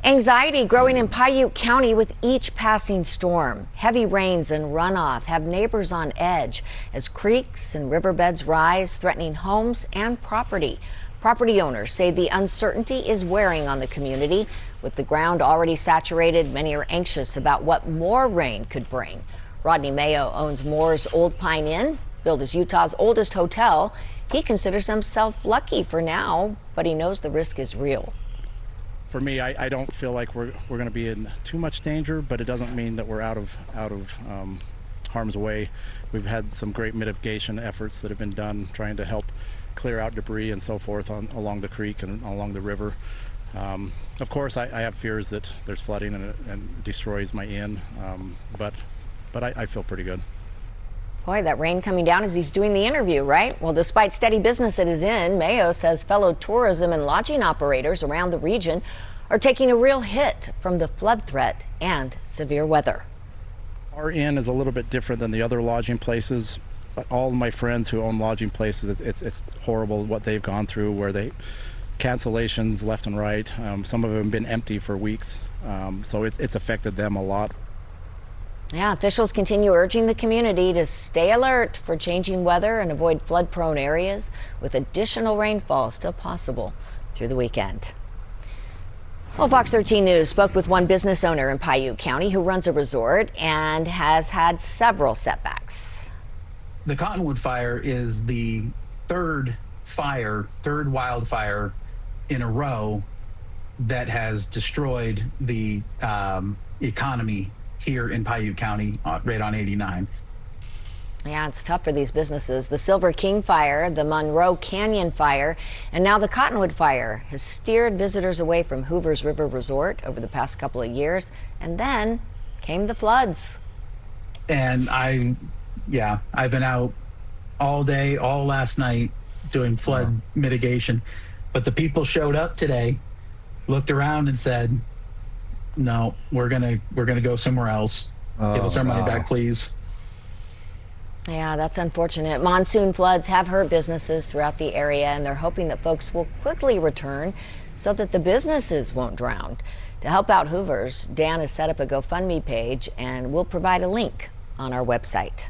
Anxiety growing in Piute County with each passing storm. Heavy rains and runoff have neighbors on edge as creeks and riverbeds rise, threatening homes and property. Property owners say the uncertainty is wearing on the community. With the ground already saturated, many are anxious about what more rain could bring. Rodney Mayo owns Moore's Old Pine Inn, billed as Utah's oldest hotel. He considers himself lucky for now, but he knows the risk is real. For me, I don't feel like we're going to be in too much danger, but it doesn't mean that we're out of harm's way. We've had some great mitigation efforts that have been done, trying to help clear out debris and so forth along the creek and along the river. Of course, I have fears that there's flooding and it destroys my inn, but I feel pretty good. Boy, that rain coming down as he's doing the interview, right? Well, despite steady business at his inn, Mayo says fellow tourism and lodging operators around the region are taking a real hit from the flood threat and severe weather. Our inn is a little bit different than the other lodging places. All of my friends who own lodging places, it's horrible what they've gone through, where cancellations left and right. Some of them have been empty for weeks, so it's affected them a lot. Yeah, officials continue urging the community to stay alert for changing weather and avoid flood-prone areas, with additional rainfall still possible through the weekend. Well, Fox 13 News spoke with one business owner in Piute County who runs a resort and has had several setbacks. The Cottonwood fire is the third wildfire in a row that has destroyed the economy here in Piute County, right on 89. Yeah, it's tough for these businesses. The Silver King fire, the Monroe Canyon fire, and now the Cottonwood fire has steered visitors away from Hoover's River Resort over the past couple of years. And then came the floods. And I've been out all day, all last night doing flood mitigation. But the people showed up today, looked around and said, no, we're gonna go somewhere else. Give us our money back, please. Yeah, that's unfortunate. Monsoon floods have hurt businesses throughout the area, and they're hoping that folks will quickly return so that the businesses won't drown. To help out Hoovers, Dan has set up a GoFundMe page, and we'll provide a link on our website.